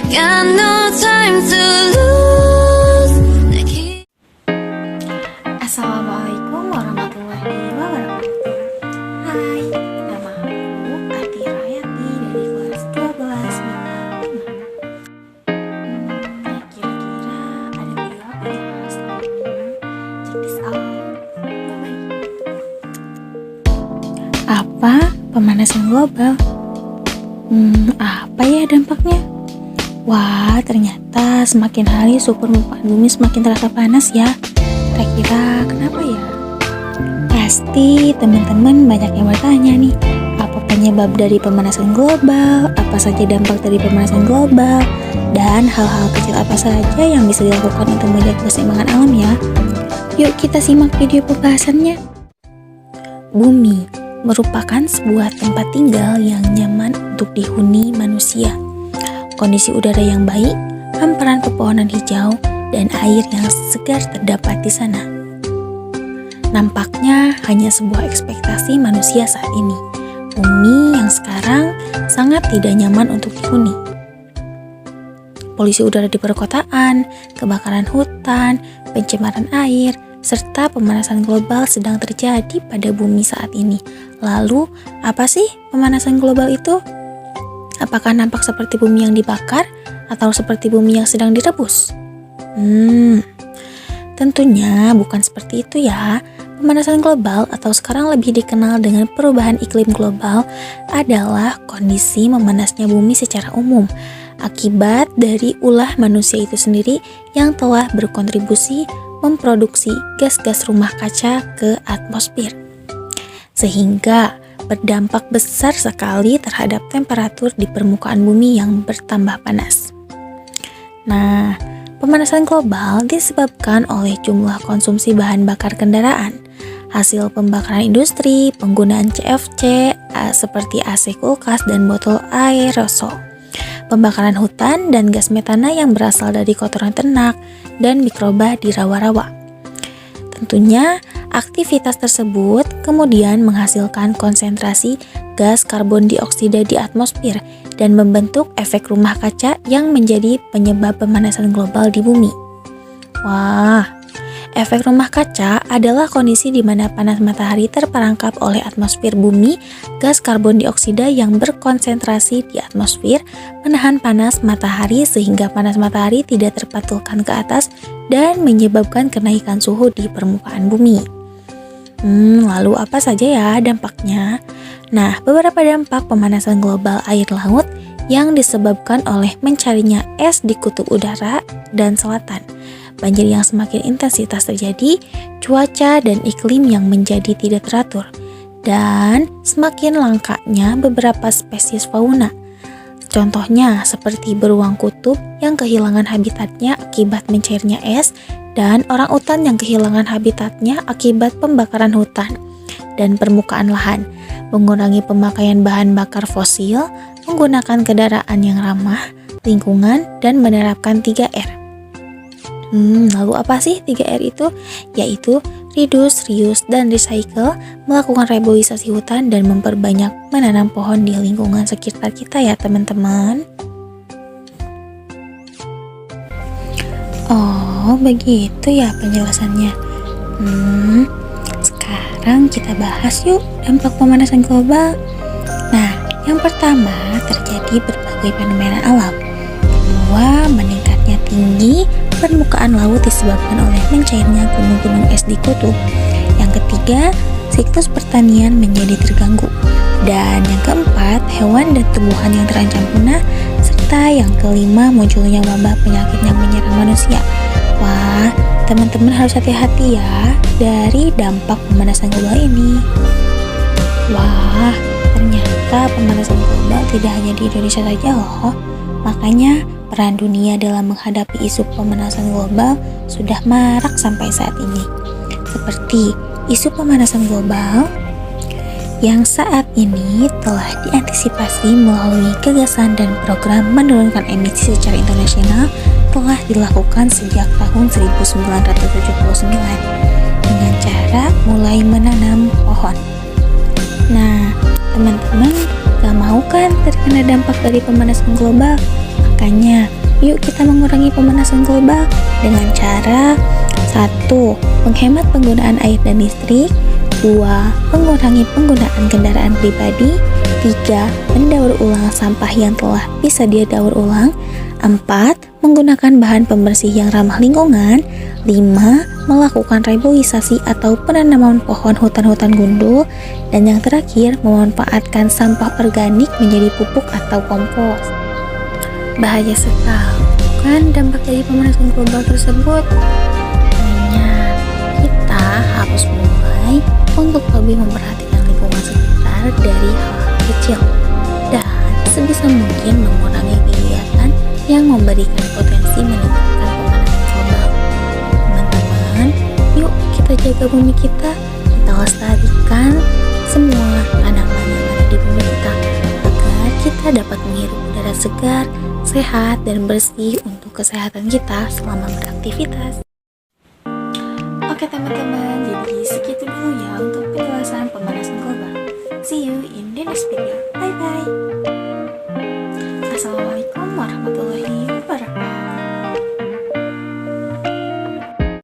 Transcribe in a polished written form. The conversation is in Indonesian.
Got no time to lose. Assalamualaikum warahmatullahi wabarakatuh. Hai, nama aku Ati Rayati dari kelas 12 MIPA 5. Kira-kira ada video apa ya selanjutnya? Check this out. Bye-bye. Apa pemanasan global? Apa ya dampaknya? Wah, ternyata semakin hari suhu permukaan bumi semakin terasa panas ya. Kira-kira kenapa ya? Pasti teman-teman banyak yang bertanya nih, apa penyebab dari pemanasan global, apa saja dampak dari pemanasan global, dan hal-hal kecil apa saja yang bisa dilakukan untuk menjaga keseimbangan alam ya. Yuk kita simak video pembahasannya. Bumi merupakan sebuah tempat tinggal yang nyaman untuk dihuni manusia. Kondisi udara yang baik, hamparan pepohonan hijau, dan air yang segar terdapat di sana. Nampaknya hanya sebuah ekspektasi manusia saat ini. Bumi yang sekarang sangat tidak nyaman untuk dihuni. Polusi udara di perkotaan, kebakaran hutan, pencemaran air, serta pemanasan global sedang terjadi pada bumi saat ini. Lalu, apa sih pemanasan global itu? Apakah nampak seperti bumi yang dibakar atau seperti bumi yang sedang direbus? Tentunya bukan seperti itu ya. Pemanasan global atau sekarang lebih dikenal dengan perubahan iklim global adalah kondisi memanasnya bumi secara umum akibat dari ulah manusia itu sendiri yang telah berkontribusi memproduksi gas-gas rumah kaca ke atmosfer, sehingga berdampak besar sekali terhadap temperatur di permukaan bumi yang bertambah panas. Nah, pemanasan global disebabkan oleh jumlah konsumsi bahan bakar kendaraan, hasil pembakaran industri, penggunaan CFC seperti AC kulkas dan botol aerosol, pembakaran hutan dan gas metana yang berasal dari kotoran ternak dan mikroba di rawa-rawa. Tentunya, aktivitas tersebut kemudian menghasilkan konsentrasi gas karbon dioksida di atmosfer dan membentuk efek rumah kaca yang menjadi penyebab pemanasan global di bumi. Wah, efek rumah kaca adalah kondisi di mana panas matahari terperangkap oleh atmosfer bumi, gas karbon dioksida yang berkonsentrasi di atmosfer menahan panas matahari sehingga panas matahari tidak terpantulkan ke atas dan menyebabkan kenaikan suhu di permukaan bumi. Lalu apa saja ya dampaknya? Nah, beberapa dampak pemanasan global air laut yang disebabkan oleh mencarinya es di kutub utara dan selatan, banjir yang semakin intensitas terjadi, cuaca dan iklim yang menjadi tidak teratur, dan semakin langkanya beberapa spesies fauna. Contohnya seperti beruang kutub yang kehilangan habitatnya akibat mencairnya es, dan orangutan yang kehilangan habitatnya akibat pembakaran hutan dan permukaan lahan, mengurangi pemakaian bahan bakar fosil, menggunakan kendaraan yang ramah lingkungan, dan menerapkan 3R. Lalu apa sih 3R itu? Yaitu reduce, reuse, dan recycle, melakukan reboisasi hutan, dan memperbanyak menanam pohon di lingkungan sekitar kita ya teman-teman. Oh, begitu ya penjelasannya. Sekarang kita bahas yuk dampak pemanasan global. Nah, yang pertama terjadi berbagai fenomena alam. Kedua, meningkatnya tinggi permukaan laut disebabkan oleh mencairnya gunung-gunung es di kutub. Yang ketiga, siklus pertanian menjadi terganggu. Dan yang keempat, hewan dan tumbuhan yang terancam punah. Serta yang kelima, munculnya wabah penyakit yang menyerang manusia. Wah, teman-teman harus hati-hati ya dari dampak pemanasan global ini. Wah, ternyata pemanasan global tidak hanya di Indonesia saja loh. Makanya peran dunia dalam menghadapi isu pemanasan global sudah marak sampai saat ini. Seperti isu pemanasan global yang saat ini telah diantisipasi melalui gagasan dan program menurunkan emisi secara internasional telah dilakukan sejak tahun 1979 dengan cara mulai menanam pohon. Nah, teman-teman gak mau kan terkena dampak dari pemanasan global? Makanya Yuk kita mengurangi pemanasan global dengan cara 1. Menghemat penggunaan air dan listrik. 2. Mengurangi penggunaan kendaraan pribadi. 3. Mendaur ulang sampah yang telah bisa didaur ulang. 4. Menggunakan bahan pembersih yang ramah lingkungan. 5. Melakukan reboisasi atau penanaman pohon hutan-hutan gundul. Dan yang terakhir, memanfaatkan sampah organik menjadi pupuk atau kompos. Bahaya sekali kan dampak dari pemanasan global tersebut? Ingat, kita harus mulai untuk lebih memperhatikan lingkungan sekitar dari hal-hal kecil dan sebisa mungkin mengurangi kegiatan yang memberikan potensi meningkatkan pemanasan global. Teman-teman, yuk kita jaga bumi kita lestarikan semua tanaman yang ada di bumi kita agar kita dapat menghirup udara segar, sehat, dan bersih untuk kesehatan kita selama beraktivitas. Oke teman-teman, jadi segitu dulu ya untuk penjelasan pemanasan global. See you in the next video. Bye bye. Assalamualaikum warahmatullahi